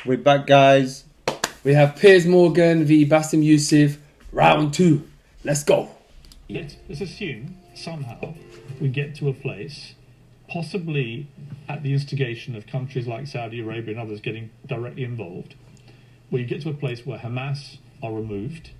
We're back, guys. We have Piers Morgan v Bassem Youssef, round 2. Let's go. Let's assume somehow we get to a place, possibly at the instigation of countries like Saudi Arabia and others getting directly involved, where you get to a place where Hamas are removed,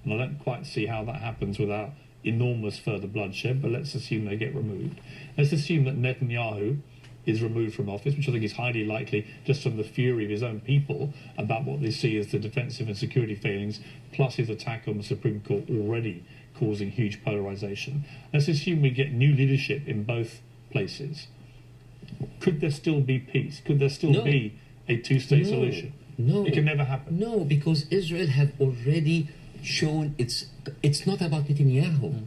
and I don't quite see how that happens without enormous further bloodshed, but let's assume they get removed. Let's assume that Netanyahu is removed from office, which I think is highly likely just from the fury of his own people about what they see as the defensive and security failings, plus his attack on the Supreme Court already causing huge polarization. Let's assume we get new leadership in both places. Could there still be peace? Could there still be a two-state solution? No. It can never happen. No, because Israel have already shown it's not about Netanyahu.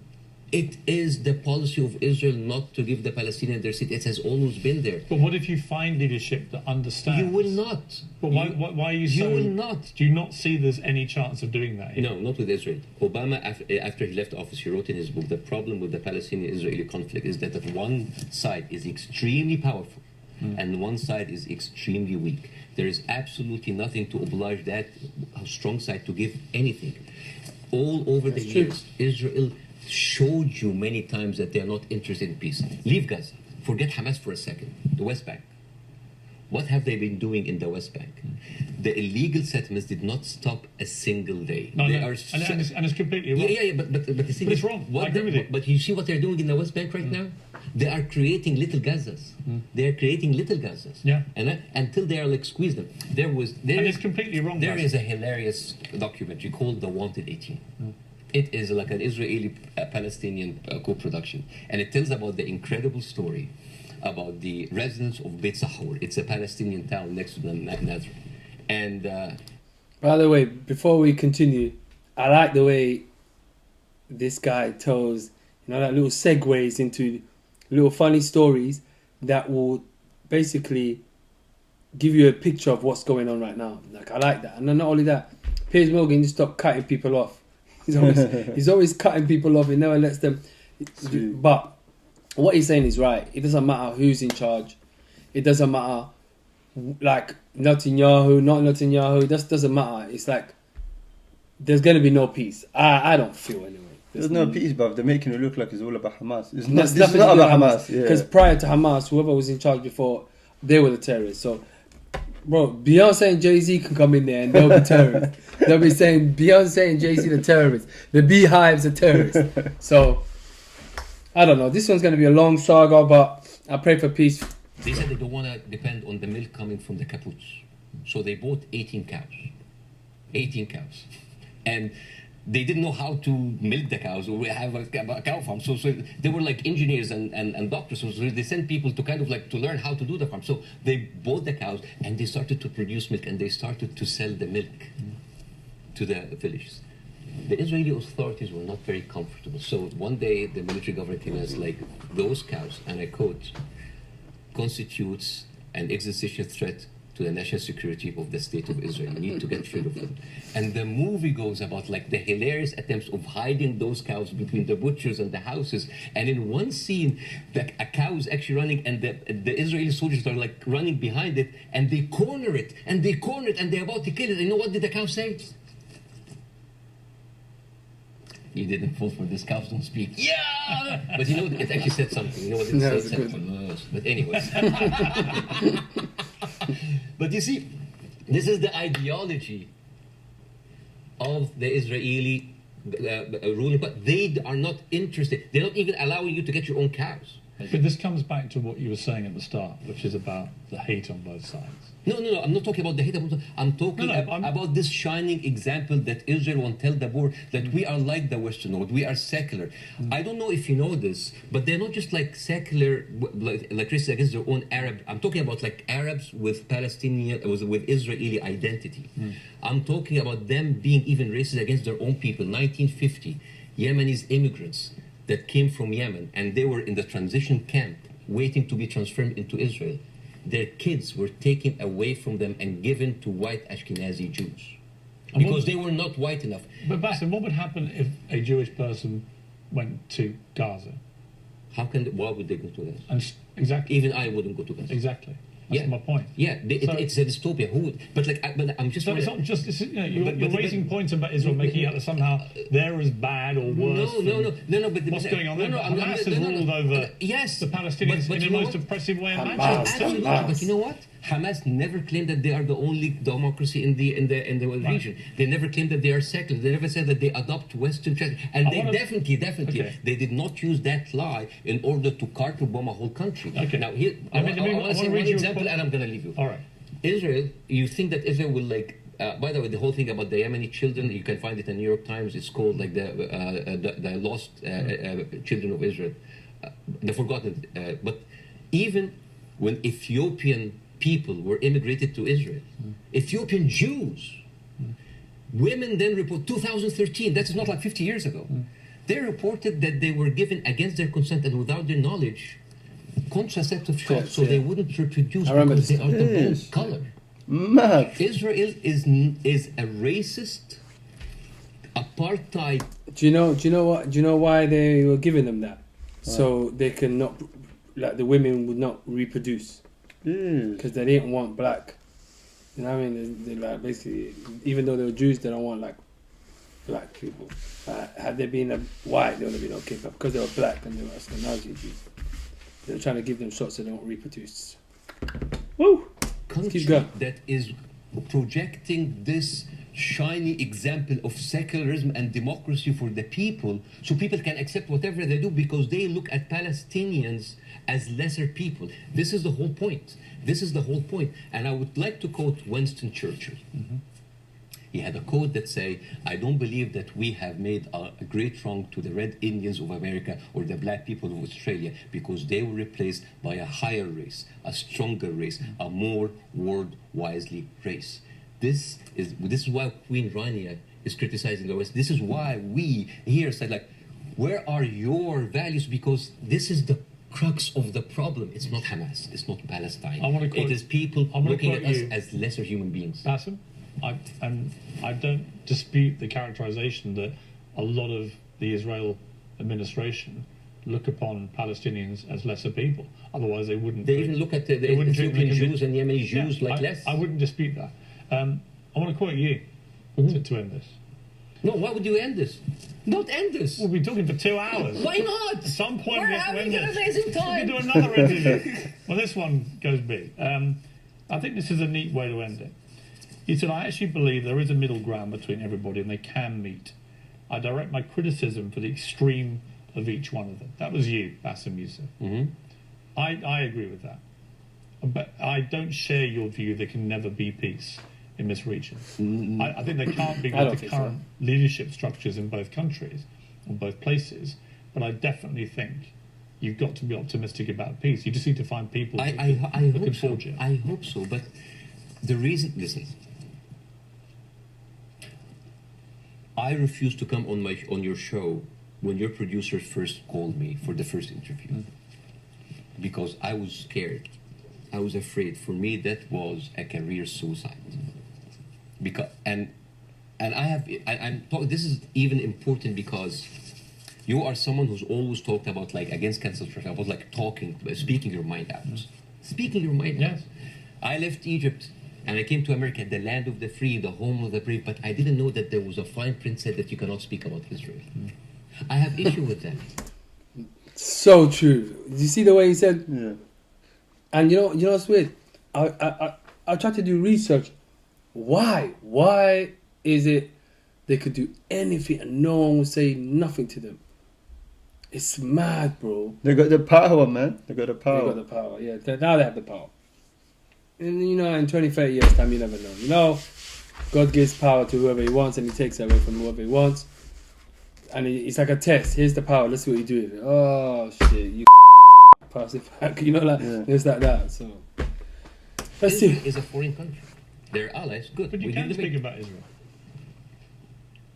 It is the policy of Israel not to give the Palestinians their seat. It has always been there. But what if you find leadership that understands? You will not. But why are you so... You will not. Do you not see there's any chance of doing that here? No, not with Israel. Obama, after he left office, he wrote in his book, the problem with the Palestinian-Israeli conflict is that one side is extremely powerful and one side is extremely weak. There is absolutely nothing to oblige that strong side to give anything. All over the years, Israel showed you many times that they are not interested in peace. Leave Gaza. Forget Hamas for a second. The West Bank. What have they been doing in the West Bank? The illegal settlements did not stop a single day. And it's completely wrong. Yeah, but the thing it's wrong. I agree with you. But you see what they're doing in the West Bank right now? They are creating little Gazas. They are creating little Gazas. Yeah. And until they are like squeeze them. And it's completely wrong. There is a hilarious documentary called The Wanted 18. It is like an Israeli-Palestinian co-production. And it tells about the incredible story about the residents of Beit Sahur. It's a Palestinian town next to the Nazareth. And by the way, before we continue, I like the way this guy tells, that little segues into little funny stories that will basically give you a picture of what's going on right now. Like, I like that. And then not only that, Piers Morgan just stopped cutting people off. He's always cutting people off. He never lets them. But what he's saying is right. It doesn't matter who's in charge. It doesn't matter, like, Netanyahu, not Netanyahu. It just doesn't matter. It's like there's going to be no peace. I don't feel anyway. There's no peace, but they're making it look like it's all about Hamas. It's not about Hamas. Because prior to Hamas, whoever was in charge before, they were the terrorists. So, bro, Beyonce and Jay-Z can come in there and they'll be terrorists. They'll be saying Beyonce and Jay-Z the terrorists. The beehives are terrorists. So, I don't know. This one's going to be a long saga, but I pray for peace. They said they don't want to depend on the milk coming from the kibbutz. So they bought 18 cows. 18 cows. And they didn't know how to milk the cows or have a cow farm. So they were like engineers and doctors. So they sent people to kind of like to learn how to do the farm. So they bought the cows and they started to produce milk and they started to sell the milk to the villages. The Israeli authorities were not very comfortable. So one day the military government came and was like, those cows, and I quote, constitutes an existential threat to the national security of the state of Israel. You need to get rid of them. And the movie goes about like the hilarious attempts of hiding those cows between the butchers and the houses. And in one scene, a cow is actually running and the Israeli soldiers are like running behind it and they corner it and they're about to kill it. And you know what did the cow say? You didn't vote for this, cows don't speak. Yeah! But you know, it actually said something. You know what it said? But anyways. But you see, this is the ideology of the Israeli ruling, but they are not interested. They're not even allowing you to get your own cows. But this comes back to what you were saying at the start, which is about the hate on both sides. No, I'm not talking about the hate. I'm talking about this shining example that Israel won't tell the world that we are like the Western world. We are secular. I don't know if you know this, but they're not just like secular, like Christians against their own Arab. I'm talking about like Arabs with Palestinian, with Israeli identity. I'm talking about them being even racist against their own people. 1950, Yemenis immigrants that came from Yemen and they were in the transition camp waiting to be transferred into Israel. Their kids were taken away from them and given to white Ashkenazi Jews because they were not white enough. But Bassem, what would happen if a Jewish person went to Gaza? Why would they go to Gaza? Exactly. Even I wouldn't go to Gaza. Exactly. That's my point. Yeah, it's a dystopia. But I'm just. So it's not just you're raising points about Israel, making out that somehow they're as bad or worse. No. But what's going on there? Hamas has ruled over yes, the Palestinians but in the most oppressive way imaginable. Absolutely. But you know what? Hamas never claimed that they are the only democracy in the region. They never claimed that they are secular. They never said that they adopt Western tradition. And definitely, they did not use that lie in order to carpet bomb a whole country. Okay. Now here, I want to say one example, and I'm going to leave you. All right. Israel. You think that Israel will by the way, the whole thing about the Yemeni children, you can find it in the New York Times. It's called like the lost children of Israel, the forgotten. But even when Ethiopian people were immigrated to Israel, Ethiopian Jews, women then report 2013. That is not like 50 years ago. They reported that they were given against their consent and without their knowledge contraceptive shots, so they wouldn't reproduce because they are the wrong color. Mad. Israel is a racist apartheid. Do you know what? Do you know why they were giving them that? So they can not, like the women would not reproduce because they didn't want black. You know what I mean? They like basically, even though they were Jews, they don't want like black people. Had they been white, they would have been okay, but because they were black and they were Ashkenazi Jews, they were trying to give them shots so they don't reproduce. Woo! Country that is projecting this shiny example of secularism and democracy for the people, so people can accept whatever they do because they look at Palestinians as lesser people. This is the whole point. And I would like to quote Winston Churchill. He had a quote that say, "I don't believe that we have made a great wrong to the Red Indians of America or the black people of Australia because they were replaced by a higher race, a stronger race, a more world-wisely race." This is why Queen Rania is criticizing the West. This is why we here said, like, where are your values? Because this is the crux of the problem. It's not Hamas. It's not Palestine. It is people looking at us as lesser human beings. Bassem, I don't dispute the characterization that a lot of the Israel administration look upon Palestinians as lesser people. Otherwise, they wouldn't. They even look at the Ethiopian Jews and Yemeni Jews like less. I wouldn't dispute that. I want to quote you to end this. No, why would you end this? Don't end this. We'll be talking for 2 hours. Why not? At some point, we're having an amazing time. We can do another interview. Well, this one goes big. I think this is a neat way to end it. He said, "I actually believe there is a middle ground between everybody and they can meet. I direct my criticism for the extreme of each one of them." That was you, Bassem Youssef. I agree with that. But I don't share your view there can never be peace in this region. I think there can't be with the current leadership structures in both countries, or both places, but I definitely think you've got to be optimistic about peace. You just need to find people I hope so. I hope so, but the reason... Listen. I refused to come on your show when your producer first called me for the first interview because I was scared. I was afraid. For me, that was a career suicide. Because I'm this is even important because you are someone who's always talked about like against cancel culture, about like speaking your mind out, speaking your mind out. I left Egypt and I came to America, the land of the free, the home of the brave, but I didn't know that there was a fine print said that you cannot speak about Israel. I have issue with that. So true. Did you see the way he said? Yeah. And you know what's weird? I tried to do research. Why? Why is it they could do anything and no one would say nothing to them? It's mad, bro. They got the power, man. They got the power. They got the power, yeah. Now they have the power. And in 20, 30 years' time, you never know. God gives power to whoever he wants and he takes it away from whoever he wants. And it's like a test. Here's the power. Let's see what you do with it. Oh, shit. You pass it back. It's like that. So, let's see. Israel is a foreign country. They're allies. Good. But you can speak about Israel.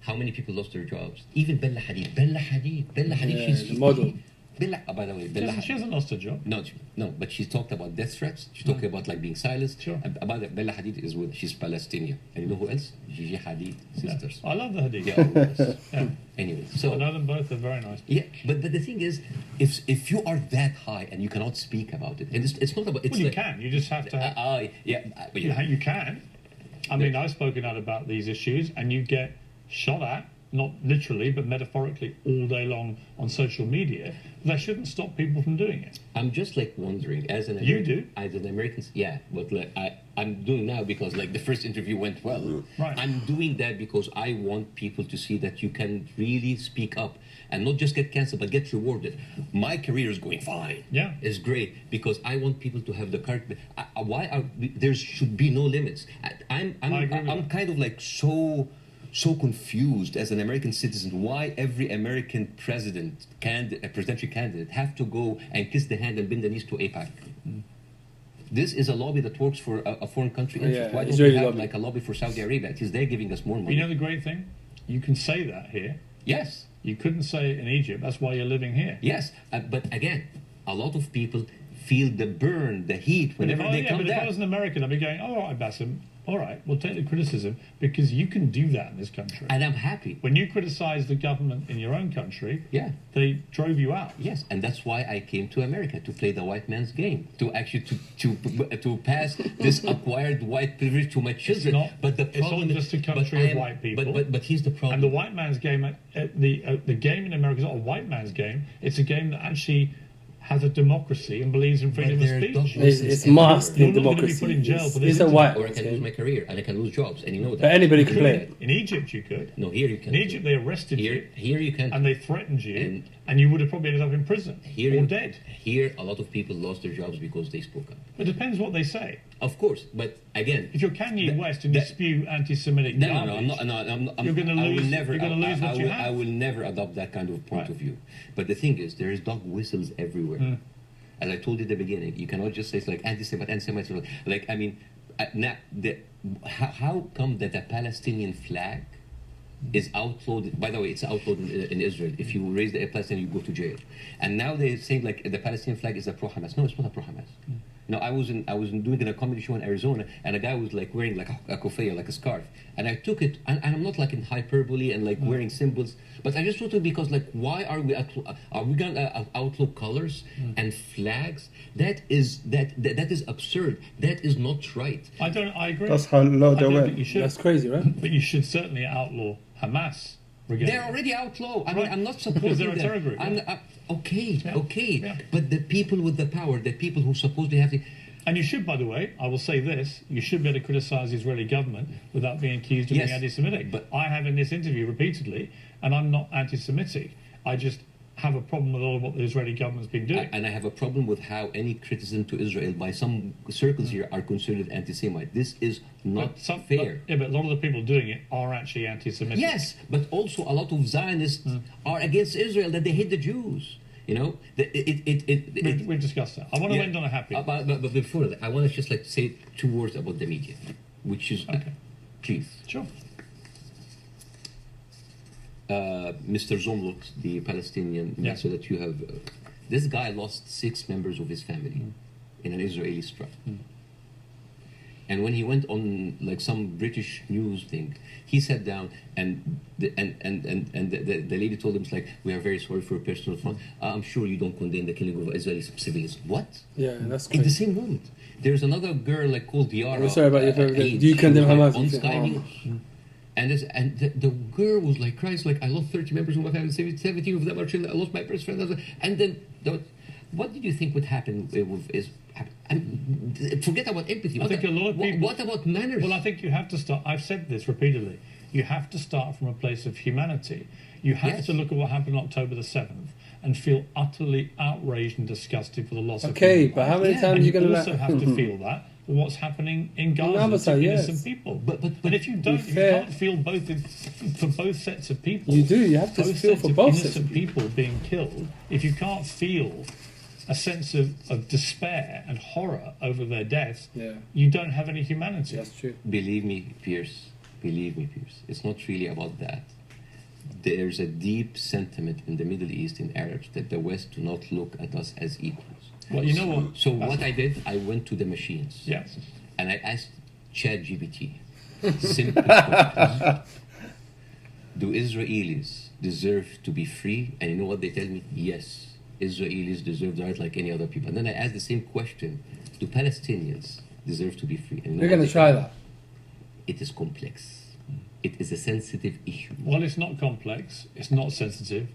How many people lost their jobs? Even Bella Hadid. Bella Hadid, she's the model. By the way, She hasn't lost her job. No, but she talked about death threats. She's talking about like being silenced. Sure. About Bella Hadid is with, she's Palestinian. And you know who else? Gigi Hadid sisters. I love the Hadid. Yeah. Yeah. Anyway, I so know them both. They're very nice. yeah, but the thing is, if you are that high and you cannot speak about it, and it's not about it's Well, you like, can. You just have to. You can. I mean, I've spoken out about these issues, and you get shot at, not literally, but metaphorically, all day long on social media. That shouldn't stop people from doing it. I'm just like wondering, as an You American, do? as an American, yeah, but like I'm doing now because like the first interview went well. Right. I'm doing that because I want people to see that you can really speak up and not just get canceled, but get rewarded. My career is going fine. Yeah. It's great because I want people to have the cart. There should be no limits. I agree with I'm that. kind of like so confused as an American citizen why every American presidential candidate have to go and kiss the hand and bend the knees to AIPAC. This is a lobby that works for a foreign country interest. Yeah, Why don't Israeli we have lobby. like a lobby for Saudi Arabia? It is they're giving us more money. You know the great thing? You can say that here. Yes, You couldn't say it in Egypt. That's why you're living here. yes, but again, a lot of people feel the burn, the heat whenever they come but if I down. was an American, I'd be going, all right, Bassem, all right, we'll take the criticism because you can do that in this country. And I'm happy. When you criticize the government in your own country, Yeah. they drove you out. Yes, and that's why I came to America to play the white man's game, to actually to pass this acquired white privilege to my children. not- but the it's not problem just a but country I of am- white people. But here's the problem. And the white man's game, the game in America is not a white man's game. It's a game that actually has a democracy and believes in freedom of there are speech. dog It's voices masked You're in not gonna be democracy. put in jail for this It's a interview. white or I can lose my career and I can lose jobs, and you know that. But anybody can play it. In Egypt, you could. No, here you can. In Egypt, they arrested you Here you can. and they threatened you, And- and you would have probably ended up in prison Here or you- dead. Here, a lot of people lost their jobs because they spoke up. It depends what they say. Of course, but again, If you're Kanye That- West and you that- spew anti-Semitic no, garbage, I'm not. No, I'm, You're gonna I will lose- never. you're gonna lose what you have. I will never adopt that kind of point Right. of view. But the thing is, there is dog whistles everywhere. As I told you at the beginning, you cannot just say it's like anti-Semites. Like I mean, now how come that the Palestinian flag is outlawed? By the way, it's outlawed in Israel. If you raise the Palestinian, you go to jail. And now they're saying like the Palestinian flag is a pro-Hamas. No, it's not a pro-Hamas. No, I was doing a comedy show in Arizona, and a guy was like wearing like a kufiya, like a scarf, and I took it, and I'm not like in hyperbole and like wearing symbols, but I just thought it because like why are we going to outlaw colors and flags? That is absurd. That is not right. I agree. That's how low I they don't went. think you should. That's crazy, right? But you should certainly outlaw Hamas. They're already outlaw. I mean, Right. I'm not Because supporting they're a them. terror group, Okay, Yeah. okay. Yeah. But the people with the power, the people who supposedly have the... And you should, by the way, I will say this, you should be able to criticize the Israeli government without being accused of Yes. being anti-Semitic. But- I have in this interview repeatedly, and I'm not anti-Semitic. I just have a problem with all of what the Israeli government's been doing. And I have a problem with how any criticism to Israel by some circles here are considered anti-Semite. This is not fair. But a lot of the people doing it are actually anti-Semitic. Yes, but also a lot of Zionists are against Israel, that they hate the Jews. You know, We've discussed that. I want to end on a happy. But before that, I want to just like say 2 words about the media, which is, please. Sure. Mr. Zomlot, the Palestinian minister that you have, this guy lost 6 members of his family in an Israeli strike. And when he went on like some British news thing, he sat down and the lady told him, like, we are very sorry for your personal front. I'm sure you don't condemn the killing of Israeli civilians. What? Yeah, that's In the crazy. same moment, there's another girl like called Diara. I'm sorry about your favorite. Aid. Do you She condemn was, like, Hamas? on You Sky think, News. And the girl was like, Christ, like I lost 30 members of my family, 17 of them are children, I lost my best friend. And then, what did you think would happen with Israel? Forget about empathy. I think a lot of people. What about manners? Well, I think you have to start. I've said this repeatedly. You have to start from a place of humanity. You have Yes. to look at what happened on October the 7th and feel utterly outraged and disgusted for the loss of Okay, human but life. how many Yeah, times And are you you going to also have to feel that for what's happening in Gaza other to side, yes. innocent people. But and if you don't, if you fair. can't feel for both sets of people, You do, you have to both feel sets for of both sets innocent of people. people being killed. If you can't feel a sense of despair and horror over their deaths, Yeah. you don't have any humanity. That's true. Believe me, Piers. Believe me, Piers. It's not really about that. there's a deep sentiment in the Middle East in Arabs that the West do not look at us as equals. Well, you know what? So what I did, I went to the machines. Yes. And I asked GPT simple questions. Do Israelis deserve to be free? And you know what they tell me? Yes, Israelis deserve the right like any other people. And then I asked the same question: do Palestinians deserve to be free? And you know We're what gonna they try tell me? that. It is complex. It is a sensitive issue. Well, it's not complex. It's not sensitive.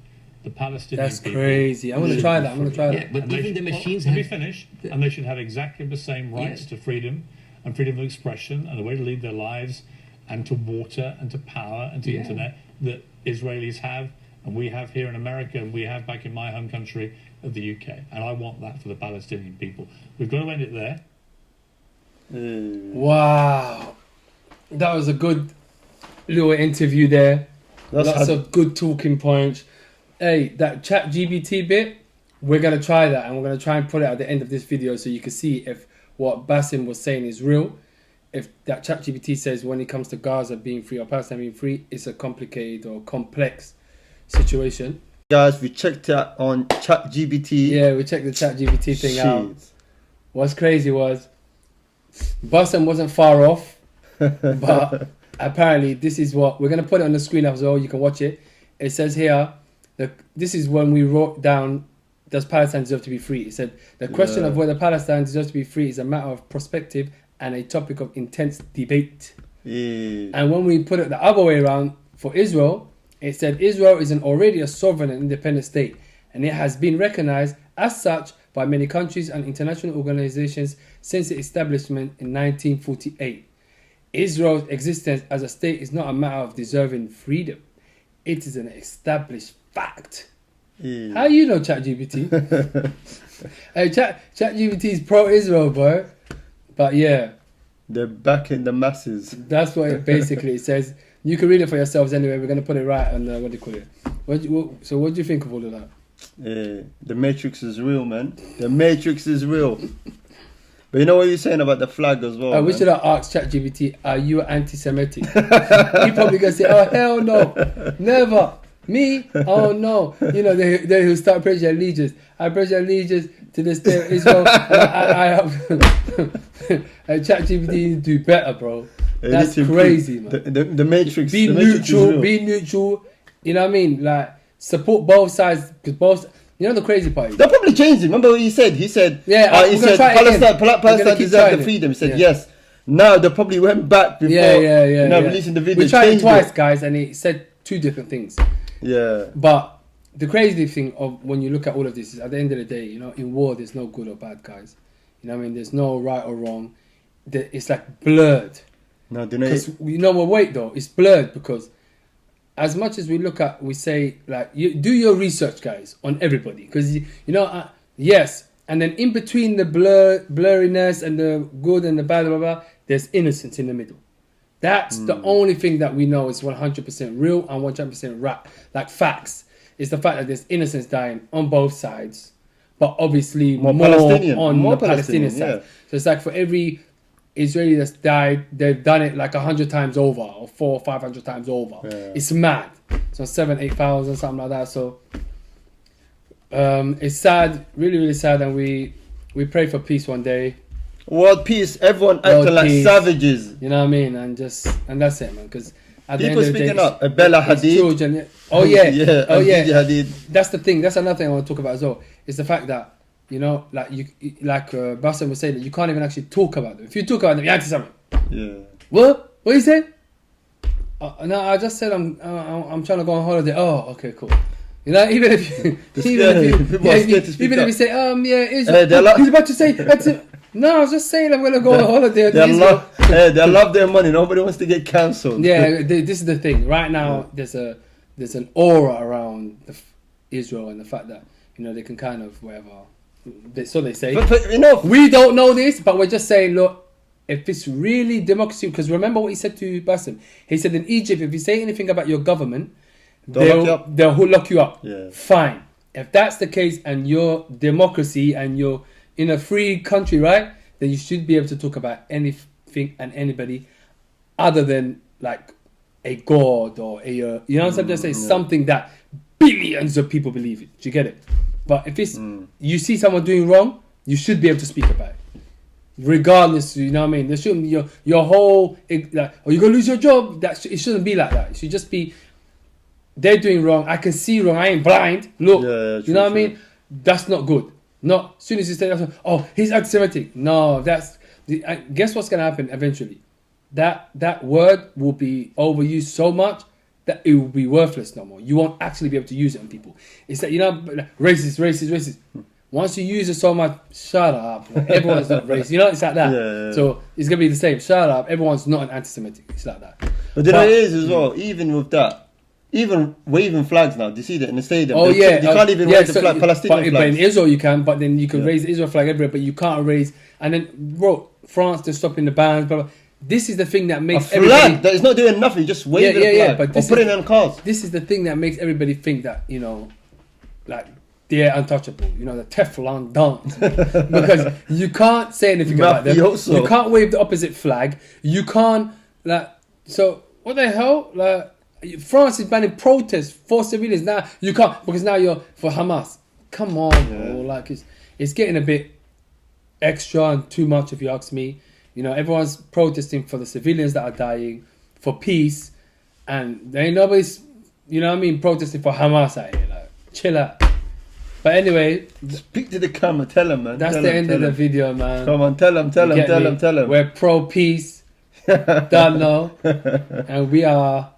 The Palestinian That's people crazy. I'm gonna should try be that. I'm gonna free. try Yeah, that. but And they even the should- machines well, let me have. finish. And they should have exactly the same rights Yeah. to freedom and freedom of expression and the way to lead their lives and to water and to power and to Yeah. internet that Israelis have and we have here in America and we have back in my home country of the UK. And I want that for the Palestinian people. We've got to end it there. Wow, that was a good little interview there. Lots of good talking points. Hey, that chat GBT bit, we're gonna try that, and we're gonna try and put it at the end of this video so you can see if what Bassem was saying is real. If that chat GPT says when it comes to Gaza being free or Palestine being free, it's a complicated or complex situation. Guys, we checked out on ChatGPT. Yeah, we checked the chat GPT thing out. Shit. What's crazy was Bassem wasn't far off, but apparently this is what we're gonna put it on the screen as well. You can watch it. It says here that this is when we wrote down, does Palestine deserve to be free? It said the question of whether Palestine deserves to be free is a matter of perspective and a topic of intense debate. Yeah. And when we put it the other way around for Israel, it said Israel is already a sovereign and independent state, and it has been recognized as such by many countries and international organizations since its establishment in 1948. Israel's existence as a state is not a matter of deserving freedom. It is an established fact. Yeah. How you know ChatGPT? Hey, ChatGPT is pro-Israel, bro. But yeah, They're backing the masses. that's what it basically says. You can read it for yourselves anyway. We're going to put it right on, what do you call it? So what do you think of all of that? Yeah. The Matrix is real, man. The Matrix is real. But you know what you're saying about the flag as well? We man? should have asked ChatGPT, are you anti-Semitic? He probably going to say, oh, hell no. Never. Me? Oh, no. You know, they will start pledging allegiance. I pledge allegiance to the state of Israel. I have... ChatGPT need to do better, bro. They That's need to crazy, improve. man. The Matrix. Be the Matrix is neutral. real. Be neutral. You know what I mean? Like, support both sides. Because both... You know the crazy part is... They'll probably change it. Remember what he said? He said, Yeah, he we're gonna said try it again. We're gonna Palestine keep deserves trying the it. freedom. He said, Yeah. yes. Now they probably went back before Yeah. releasing the video. We tried it changed twice, guys, and it said two different things. Yeah. But the crazy thing of when you look at all of this is at the end of the day, you know, in war there's no good or bad, guys. You know what I mean? There's no right or wrong. It's like blurred. No, do you know? Because you know, well, wait though, it's blurred because as much as we look at, we say like, you do your research, guys, on everybody, because you know, yes, and then in between the blurriness and the good and the bad, blah, blah, blah, there's innocence in the middle. That's the only thing that we know is 100% real and 100% like facts. It's the fact that there's innocence dying on both sides, but obviously more on the Palestinian side. yeah. So it's like for every Israeli that's died, they've done it like 100 times over, or 400 or 500 times over. Yeah. It's mad. So 7,000-8,000, something like that. So it's sad, really, really sad, and we pray for peace one day. World peace. Everyone World acting like peace. savages. You know what I mean? And that's it, man. Because at the People end of the day, speaking up. Bella it's Hadid. children. Oh yeah, Yeah. oh yeah. Gigi Hadid. That's the thing. That's another thing I want to talk about as well. It's the fact that, you know, like Bassem was saying, that you can't even actually talk about them. If you talk about them, you're anti-Semitic. Yeah. What you said? No, I just said I'm trying to go on holiday. Oh, okay, cool. You know, even if you say Israel, he's about to say no, I was just saying I'm gonna go on holiday. They love their money. Nobody wants to get cancelled. Yeah, this is the thing. Right now, there's an aura around Israel and the fact that, you know, they can kind of whatever. So they say. But you know, We don't know this, but we're just saying, look, if it's really democracy, because remember what he said to Bassem. He said in Egypt, if you say anything about your government, they'll lock you up. Yeah. Fine. If that's the case and you're democracy and you're in a free country, right, then you should be able to talk about anything and anybody other than like a god or a, you know what I'm saying? Just say something that billions of people believe it. Do you get it? But if it's, you see someone doing wrong, you should be able to speak about it. Regardless, you know what I mean? There shouldn't be your whole, like, oh, you're going to lose your job. It shouldn't be like that. It should just be, they're doing wrong. I can see wrong. I ain't blind. Look, true, you know what I mean? That's not good. Not as soon as you say, oh, he's anti-Semitic. No, guess what's going to happen eventually? That word will be overused so much that it will be worthless no more. You won't actually be able to use it on people. It's that, you know, racist. Once you use it so much, shut up. Like, everyone's not racist. You know, it's like that. Yeah. So it's going to be the same. Shut up. Everyone's not an anti-Semitic. It's like that. But you know it is as well, even with that, even waving flags now, do you see that in the stadium? Oh, they can't even raise the flag, Palestinian but flags. in Israel you can, but then you can raise the Israel flag everywhere, but you can't raise, and then, bro, France, they're stopping the bans, blah, blah. This is the thing that makes a flag that is not doing nothing, just waving the flag, but or putting it on cars. This is the thing that makes everybody think that, you know, like, they're untouchable, you know, the Teflon dance. Because you can't say anything about them. You can't wave the opposite flag. You can't, like, so, what the hell? Like, France is banning protests for civilians. Now, you can't, because now you're for Hamas. Come on, bro. Like, it's getting a bit extra and too much, if you ask me. You know, everyone's protesting for the civilians that are dying, for peace, and there ain't nobody's, you know what I mean, protesting for Hamas out here. Like, chill out. But anyway, speak to the camera, tell him, man. That's the end of the video, man. Come on, tell him. We're pro-peace, don't know, and we are,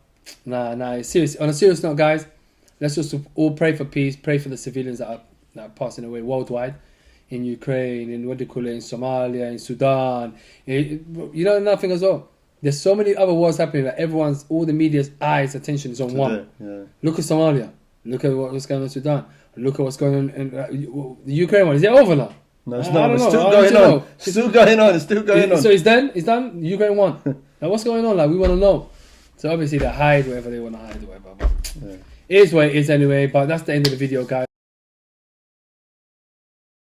serious. On a serious note, guys, let's just all pray for peace, pray for the civilians that are passing away worldwide, in Ukraine, in what they call it, in Somalia, in Sudan. You know another thing as well. There's so many other wars happening that all the media's attention is on one. Yeah. Look at Somalia. Look at what's going on in Sudan. Look at what's going on in the Ukraine one. Is it over now? No, it's not. It's still going on. It's still going on. So it's done? It's done? Ukraine won. Now what's going on? Like, we want to know. So obviously they hide whatever they want to hide or whatever. But it is what it is anyway. But that's the end of the video, guys.